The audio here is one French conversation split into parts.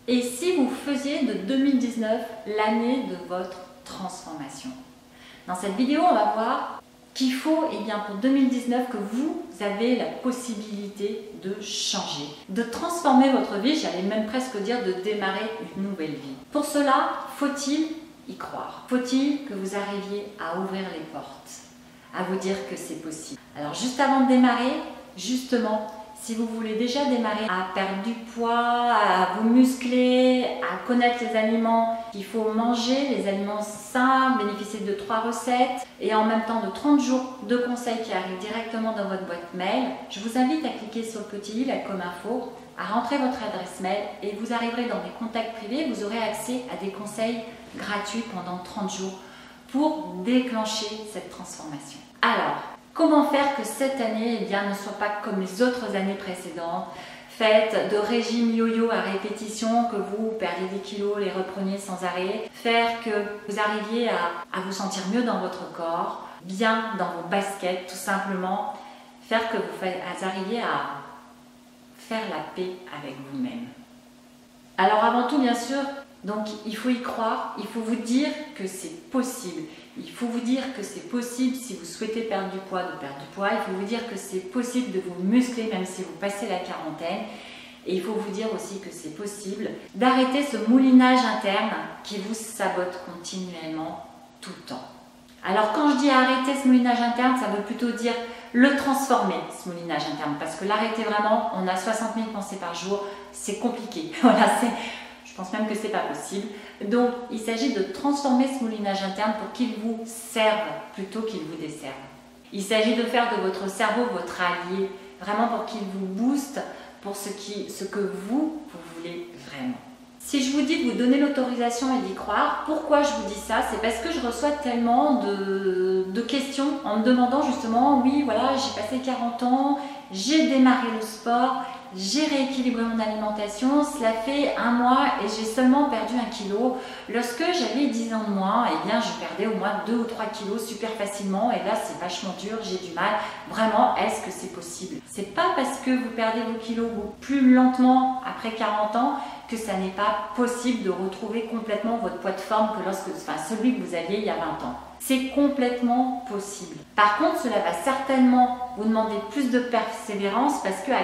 Et si vous faisiez de 2019 l'année de votre transformation? Dans cette vidéo, on va voir qu'il faut, pour 2019, que vous avez la possibilité de changer, de transformer votre vie, j'allais même presque dire de démarrer une nouvelle vie. Pour cela, faut-il y croire? Faut-il que vous arriviez à ouvrir les portes, à vous dire que c'est possible? Alors juste avant de démarrer, justement, si vous voulez déjà démarrer à perdre du poids, à vous muscler, à connaître les aliments qu'il faut manger, les aliments sains, bénéficier de 3 recettes et en même temps de 30 jours de conseils qui arrivent directement dans votre boîte mail, je vous invite à cliquer sur le petit i, là comme info, à rentrer votre adresse mail et vous arriverez dans mes contacts privés, vous aurez accès à des conseils gratuits pendant 30 jours pour déclencher cette transformation. Alors, comment faire que cette année ne soit pas comme les autres années précédentes, faites de régime yo-yo à répétition, que vous perdiez des kilos, les repreniez sans arrêt, faire que vous arriviez à vous sentir mieux dans votre corps, bien dans vos baskets tout simplement, faire que vous arriviez à faire la paix avec vous-même. Alors avant tout bien sûr, donc il faut y croire, il faut vous dire que c'est possible. Il faut vous dire que c'est possible si vous souhaitez perdre du poids, de perdre du poids. Il faut vous dire que c'est possible de vous muscler même si vous passez la quarantaine. Et il faut vous dire aussi que c'est possible d'arrêter ce moulinage interne qui vous sabote continuellement tout le temps. Alors quand je dis arrêter ce moulinage interne, ça veut plutôt dire le transformer, ce moulinage interne. Parce que l'arrêter vraiment, on a 60 000 pensées par jour, c'est compliqué. Voilà, je pense même que ce n'est pas possible. Donc, il s'agit de transformer ce moulinage interne pour qu'il vous serve plutôt qu'il vous desserve. Il s'agit de faire de votre cerveau votre allié, vraiment pour qu'il vous booste pour ce que vous voulez vraiment. Si je vous dis de vous donner l'autorisation et d'y croire, pourquoi je vous dis ça? C'est parce que je reçois tellement de questions en me demandant justement, oui, voilà, j'ai passé 40 ans, j'ai démarré le sport, j'ai rééquilibré mon alimentation, cela fait 1 mois et j'ai seulement perdu 1 kilo. Lorsque j'avais 10 ans de moins, je perdais au moins 2 ou 3 kilos super facilement et là c'est vachement dur, j'ai du mal. Vraiment, est-ce que c'est possible? C'est pas parce que vous perdez vos kilos plus lentement après 40 ans que ça n'est pas possible de retrouver complètement votre poids de forme que celui que vous aviez il y a 20 ans. C'est complètement possible. Par contre, cela va certainement vous demander plus de persévérance parce qu'à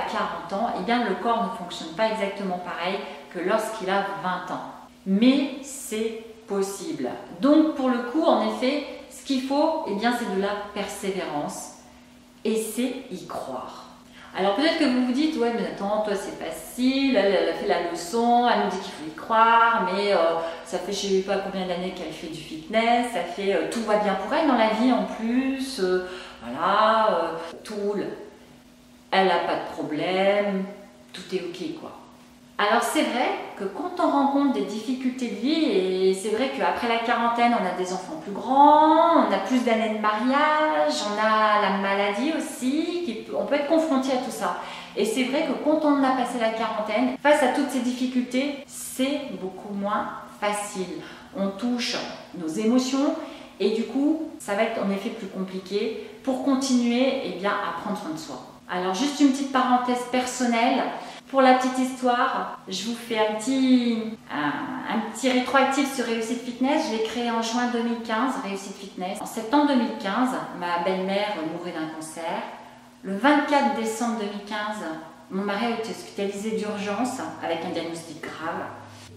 40 ans, le corps ne fonctionne pas exactement pareil que lorsqu'il a 20 ans. Mais c'est possible. Donc, pour le coup, en effet, ce qu'il faut, c'est de la persévérance et c'est y croire. Alors peut-être que vous vous dites, ouais mais attends, toi c'est facile, elle a fait la leçon, elle nous dit qu'il faut y croire, mais ça fait je ne sais pas combien d'années qu'elle fait du fitness, ça fait tout va bien pour elle dans la vie en plus, tout roule, elle n'a pas de problème, tout est ok quoi. Alors c'est vrai que quand on rencontre des difficultés de vie, et c'est vrai qu'après la quarantaine, on a des enfants plus grands, on a plus d'années de mariage, on a la maladie aussi, on peut être confronté à tout ça. Et c'est vrai que quand on a passé la quarantaine, face à toutes ces difficultés, c'est beaucoup moins facile. On touche nos émotions et du coup, ça va être en effet plus compliqué pour continuer à prendre soin de soi. Alors juste une petite parenthèse personnelle. Pour la petite histoire, je vous fais un petit rétroactif sur Réussite Fitness. Je l'ai créé en juin 2015, Réussite Fitness. En septembre 2015, ma belle-mère mourait d'un cancer. Le 24 décembre 2015, mon mari a été hospitalisé d'urgence avec un diagnostic grave.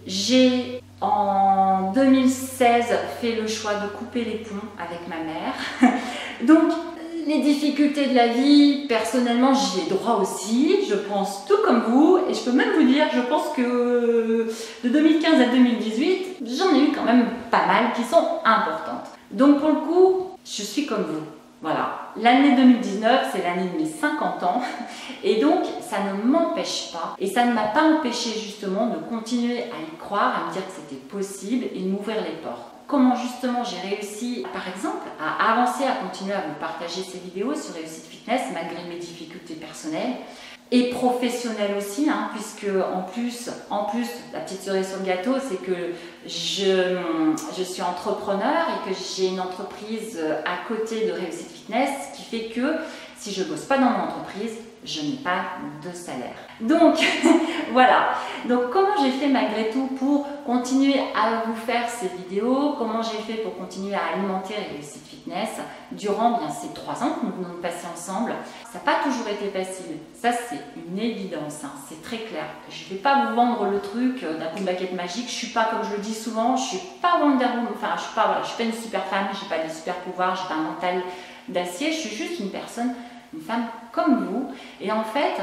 J'ai, en 2016, fait le choix de couper les ponts avec ma mère. Donc, les difficultés de la vie, personnellement, j'y ai droit aussi, je pense tout comme vous, et je peux même vous dire, je pense que de 2015 à 2018, j'en ai eu quand même pas mal qui sont importantes. Donc pour le coup, je suis comme vous. Voilà, l'année 2019, c'est l'année de mes 50 ans, et donc ça ne m'empêche pas, et ça ne m'a pas empêché justement de continuer à y croire, à me dire que c'était possible et de m'ouvrir les portes. Comment justement j'ai réussi, par exemple, à avancer, à continuer à vous partager ces vidéos sur Réussite Fitness malgré mes difficultés personnelles et professionnelles aussi, puisque en plus, la petite cerise sur le gâteau, c'est que je suis entrepreneur et que j'ai une entreprise à côté de Réussite Fitness, ce qui fait que Si je ne bosse pas dans mon entreprise, je n'ai pas de salaire. Donc voilà, donc comment j'ai fait malgré tout pour continuer à vous faire ces vidéos, comment j'ai fait pour continuer à alimenter Réussite Fitness durant bien ces 3 ans que nous venons de passer ensemble. Ça n'a pas toujours été facile, ça c'est une évidence, hein, c'est très clair. Je ne vais pas vous vendre le truc d'un coup de baguette magique, je ne suis pas, comme je le dis souvent, je ne suis pas Wonder Woman, enfin je ne suis pas une super femme, je n'ai pas des super pouvoirs, je n'ai pas un mental d'acier, je suis juste une personne, une femme comme vous. Et en fait,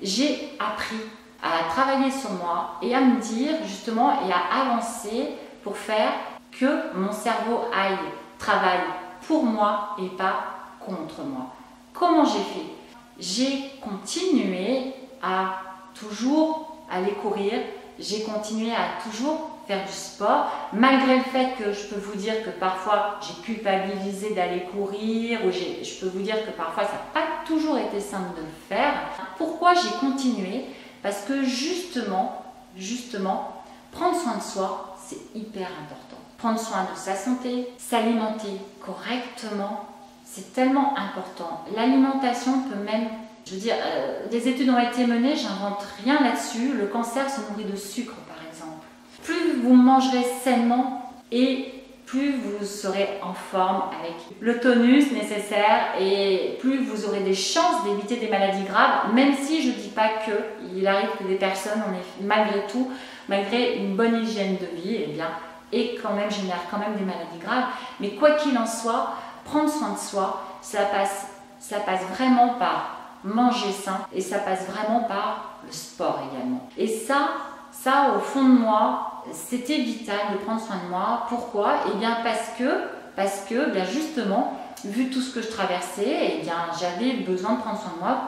j'ai appris à travailler sur moi et à me dire justement et à avancer pour faire que mon cerveau travaille pour moi et pas contre moi. Comment j'ai fait? J'ai continué à toujours aller courir, j'ai continué à toujours faire du sport, malgré le fait que je peux vous dire que parfois j'ai culpabilisé d'aller courir, ou je peux vous dire que parfois ça n'a pas toujours été simple de le faire. Pourquoi j'ai continué? Parce que justement, prendre soin de soi, c'est hyper important. Prendre soin de sa santé, s'alimenter correctement, c'est tellement important. L'alimentation peut même, je veux dire, des études ont été menées, j'invente rien là-dessus, le cancer se nourrit de sucre par exemple. Plus vous mangerez sainement et plus vous serez en forme avec le tonus nécessaire et plus vous aurez des chances d'éviter des maladies graves, même si je ne dis pas qu'il arrive que des personnes, malgré tout, malgré une bonne hygiène de vie, et quand même génère quand même des maladies graves. Mais quoi qu'il en soit, prendre soin de soi, ça passe vraiment par manger sain et ça passe vraiment par le sport également. Et ça au fond de moi, c'était vital de prendre soin de moi. Pourquoi? Eh bien parce que bien justement, vu tout ce que je traversais, eh bien j'avais besoin de prendre soin de moi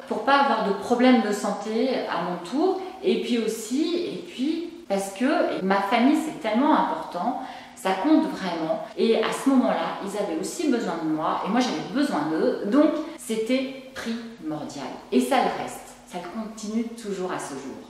pour pas avoir de problèmes de santé à mon tour. Et puis parce que ma famille c'est tellement important, ça compte vraiment. Et à ce moment-là, ils avaient aussi besoin de moi et moi j'avais besoin d'eux. Donc c'était primordial. Et ça le reste, ça le continue toujours à ce jour.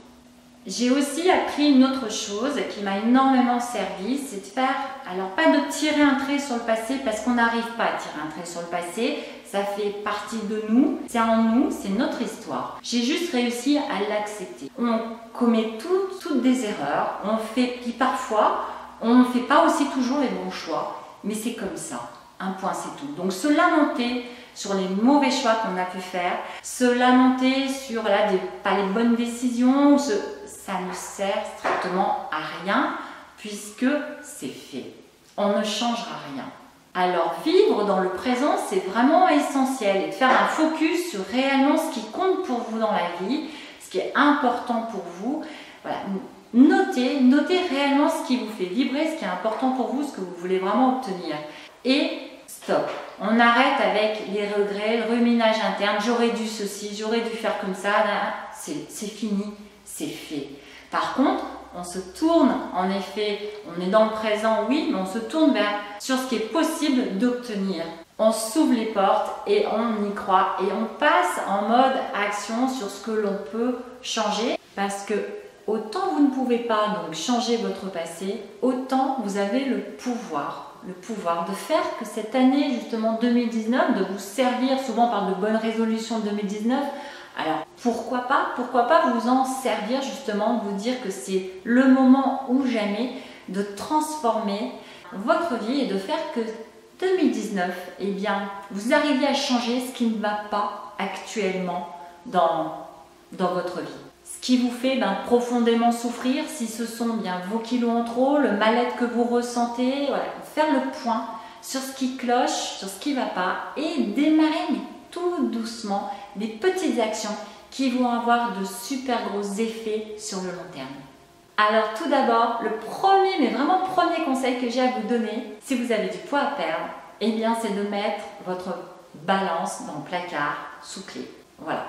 J'ai aussi appris une autre chose qui m'a énormément servi, c'est de faire, alors pas de tirer un trait sur le passé parce qu'on n'arrive pas à tirer un trait sur le passé, ça fait partie de nous, c'est en nous, c'est notre histoire. J'ai juste réussi à l'accepter. On commet toutes des erreurs, puis parfois on ne fait pas aussi toujours les bons choix, mais c'est comme ça, un point c'est tout. Donc se lamenter sur les mauvais choix qu'on a pu faire, se lamenter sur pas les bonnes décisions, ça ne sert strictement à rien puisque c'est fait. On ne changera rien. Alors vivre dans le présent, c'est vraiment essentiel et de faire un focus sur réellement ce qui compte pour vous dans la vie, ce qui est important pour vous. Voilà. Notez réellement ce qui vous fait vibrer, ce qui est important pour vous, ce que vous voulez vraiment obtenir. Et stop. On arrête avec les regrets, le ruminage interne. J'aurais dû ceci, j'aurais dû faire comme ça. C'est fini, c'est fait. Par contre, on se tourne, en effet, on est dans le présent, oui, mais on se tourne sur ce qui est possible d'obtenir. On s'ouvre les portes et on y croit. Et on passe en mode action sur ce que l'on peut changer. Parce que autant vous ne pouvez pas donc changer votre passé, autant vous avez le pouvoir de faire que cette année justement 2019, de vous servir souvent par de bonnes résolutions de 2019. Alors pourquoi pas vous en servir justement, vous dire que c'est le moment ou jamais de transformer votre vie et de faire que 2019, eh bien, vous arriviez à changer ce qui ne va pas actuellement dans votre vie. Ce qui vous fait profondément souffrir, si ce sont bien vos kilos en trop, le mal-être que vous ressentez, voilà, faire le point sur ce qui cloche, sur ce qui ne va pas et démarrer tout doucement des petites actions qui vont avoir de super gros effets sur le long terme. Alors tout d'abord, le premier, mais vraiment premier conseil que j'ai à vous donner, si vous avez du poids à perdre, eh bien c'est de mettre votre balance dans le placard sous clé. Voilà.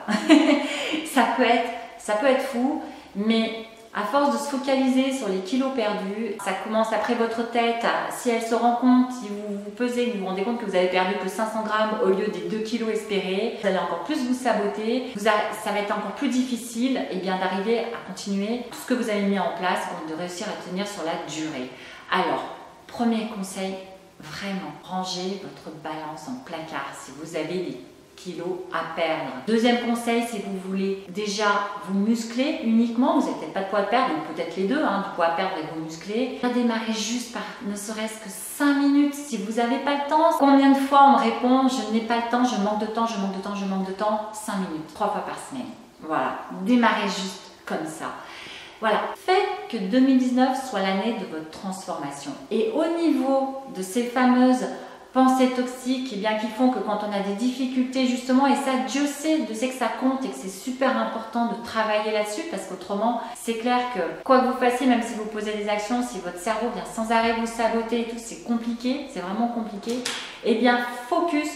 ça peut être fou, mais à force de se focaliser sur les kilos perdus, ça commence après votre tête, si elle se rend compte, si vous vous pesez, vous vous rendez compte que vous avez perdu que 500 grammes au lieu des 2 kilos espérés, vous allez encore plus vous saboter, ça va être encore plus difficile d'arriver à continuer tout ce que vous avez mis en place, de réussir à tenir sur la durée. Alors, premier conseil, vraiment, rangez votre balance en placard. Si vous avez kilos à perdre. Deuxième conseil, si vous voulez déjà vous muscler uniquement, vous n'avez peut-être pas de poids à perdre, ou peut-être les deux, du poids à perdre et vous muscler, démarrer juste par ne serait-ce que 5 minutes. Si vous n'avez pas le temps, combien de fois on me répond je n'ai pas le temps, je manque de temps, je manque de temps, je manque de temps? 5 minutes, 3 fois par semaine. Voilà, démarrez juste comme ça. Voilà, faites que 2019 soit l'année de votre transformation. Et au niveau de ces fameuses pensées toxiques qui font que quand on a des difficultés justement, et ça Dieu sait que ça compte et que c'est super important de travailler là-dessus, parce qu'autrement c'est clair que quoi que vous fassiez, même si vous posez des actions, si votre cerveau vient sans arrêt vous saboter et tout, c'est compliqué, c'est vraiment compliqué. Eh bien focus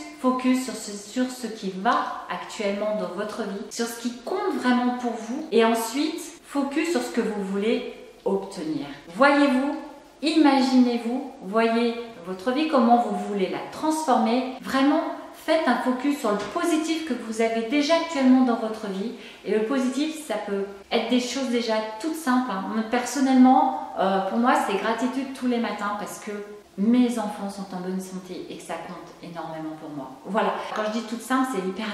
sur ce qui va actuellement dans votre vie, sur ce qui compte vraiment pour vous, et ensuite focus sur ce que vous voulez obtenir. Voyez-vous, imaginez-vous, voyez votre vie, comment vous voulez la transformer. Vraiment, faites un focus sur le positif que vous avez déjà actuellement dans votre vie. Et le positif, ça peut être des choses déjà toutes simples. Personnellement, pour moi, c'est gratitude tous les matins parce que mes enfants sont en bonne santé et que ça compte énormément pour moi. Voilà, quand je dis toutes simples,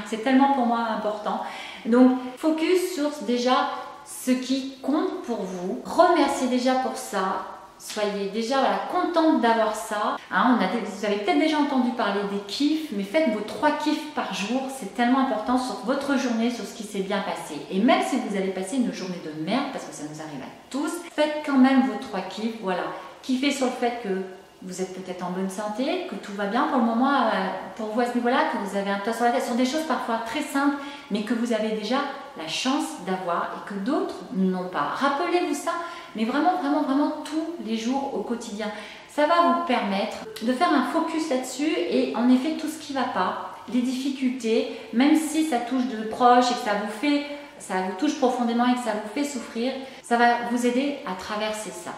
c'est tellement pour moi important. Donc, focus sur déjà ce qui compte pour vous. Remerciez déjà pour ça. Soyez déjà contente d'avoir ça. Vous avez peut-être déjà entendu parler des kiffs, mais faites vos 3 kiffs par jour. C'est tellement important sur votre journée, sur ce qui s'est bien passé. Et même si vous allez passer une journée de merde, parce que ça nous arrive à tous, faites quand même vos 3 kiffs. Voilà, kiffez sur le fait que vous êtes peut-être en bonne santé, que tout va bien pour le moment pour vous à ce niveau-là, que vous avez un toit sur la tête, sur des choses parfois très simples, mais que vous avez déjà la chance d'avoir et que d'autres n'ont pas. Rappelez-vous ça, mais vraiment tous les jours au quotidien. Ça va vous permettre de faire un focus là-dessus et en effet tout ce qui ne va pas, les difficultés, même si ça touche de proches et que ça vous touche profondément et que ça vous fait souffrir, ça va vous aider à traverser ça.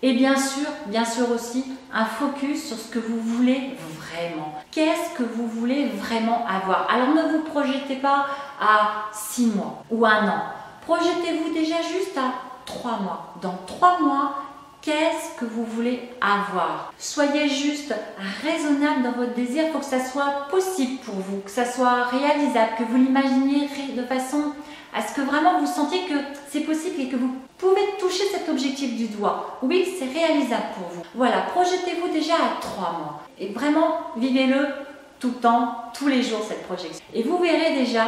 Et bien sûr aussi, un focus sur ce que vous voulez vraiment. Qu'est-ce que vous voulez vraiment avoir? Alors ne vous projetez pas à 6 mois ou 1 an. Projetez-vous déjà juste à 3 mois. Dans 3 mois, qu'est-ce que vous voulez avoir? Soyez juste raisonnable dans votre désir pour que ça soit possible pour vous, que ça soit réalisable, que vous l'imaginiez de façon à ce que vraiment vous sentiez que c'est possible et que vous pouvez toucher cet objectif du doigt. Oui, c'est réalisable pour vous. Voilà, projetez-vous déjà à 3 mois et vraiment vivez-le tout le temps, tous les jours cette projection. Et vous verrez déjà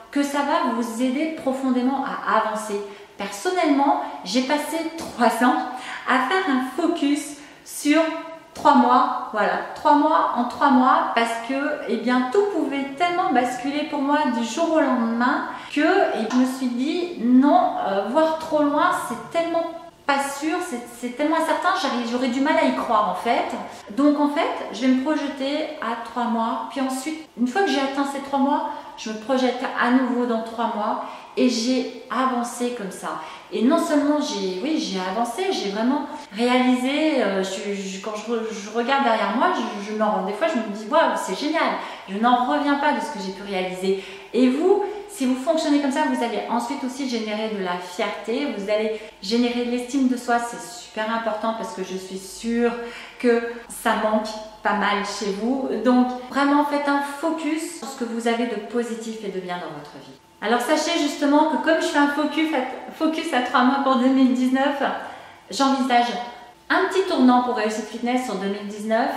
que ça va vous aider profondément à avancer. Personnellement, j'ai passé 3 ans à faire un focus sur 3 mois, voilà, 3 mois en 3 mois parce que tout pouvait tellement basculer pour moi du jour au lendemain que je me suis dit non, voir trop loin c'est tellement pas sûr, c'est tellement incertain, j'aurais du mal à y croire en fait. Donc en fait, je vais me projeter à 3 mois, puis ensuite, une fois que j'ai atteint ces 3 mois, je me projette à nouveau dans 3 mois et j'ai avancé comme ça. Et non seulement j'ai avancé, j'ai vraiment réalisé, quand je regarde derrière moi, des fois je me dis waouh, c'est génial, je n'en reviens pas de ce que j'ai pu réaliser. Et vous, si vous fonctionnez comme ça, vous allez ensuite aussi générer de la fierté, vous allez générer de l'estime de soi, c'est super important parce que je suis sûre que ça manque pas mal chez vous. Donc vraiment faites un focus sur ce que vous avez de positif et de bien dans votre vie. Alors sachez justement que comme je fais un focus à 3 mois pour 2019, j'envisage un petit tournant pour Réussite Fitness sur 2019.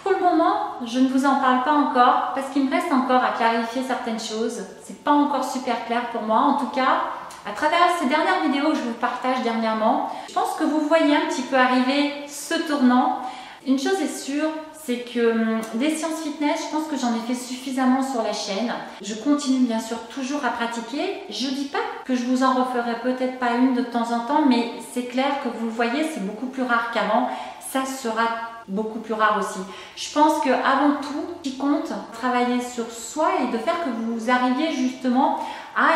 Pour le moment, je ne vous en parle pas encore parce qu'il me reste encore à clarifier certaines choses. C'est pas encore super clair pour moi. En tout cas, à travers ces dernières vidéos que je vous partage dernièrement, je pense que vous voyez un petit peu arriver ce tournant. Une chose est sûre, c'est que des séances fitness, je pense que j'en ai fait suffisamment sur la chaîne. Je continue bien sûr toujours à pratiquer. Je dis pas que je vous en referai peut-être pas une de temps en temps, mais c'est clair que vous le voyez, c'est beaucoup plus rare qu'avant. Ça sera beaucoup plus rare aussi. Je pense qu'avant tout, ce qui compte, travailler sur soi et de faire que vous arriviez justement à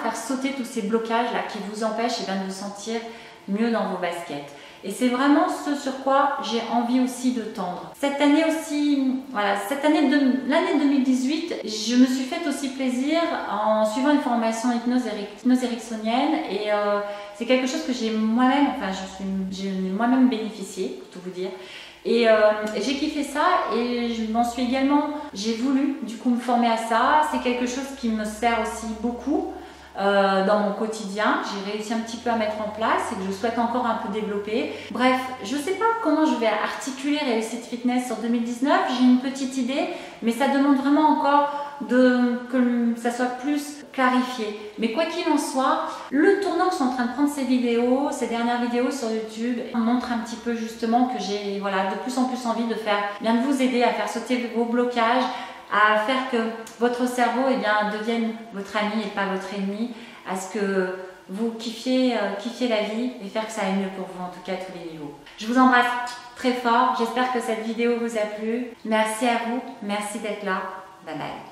faire sauter tous ces blocages là qui vous empêchent de vous sentir mieux dans vos baskets. Et c'est vraiment ce sur quoi j'ai envie aussi de tendre. Cette année aussi, l'année 2018, je me suis fait aussi plaisir en suivant une formation hypnose ericksonienne et C'est quelque chose que j'ai moi-même, enfin j'en ai moi-même bénéficié, pour tout vous dire. Et j'ai kiffé ça et je m'en suis également, j'ai voulu du coup me former à ça. C'est quelque chose qui me sert aussi beaucoup dans mon quotidien. J'ai réussi un petit peu à mettre en place et que je souhaite encore un peu développer. Bref, je ne sais pas comment je vais articuler Réussite Fitness sur 2019. J'ai une petite idée, mais ça demande vraiment encore que ça soit plus clarifié. Mais quoi qu'il en soit, le tournant que je suis en train de prendre ces dernières vidéos sur YouTube, montre un petit peu justement que j'ai de plus en plus envie de de vous aider à faire sauter vos blocages, à faire que votre cerveau devienne votre ami et pas votre ennemi, à ce que vous kiffiez la vie et faire que ça aille mieux pour vous, en tout cas à tous les niveaux. Je vous embrasse très fort, j'espère que cette vidéo vous a plu. Merci à vous, merci d'être là, bye bye.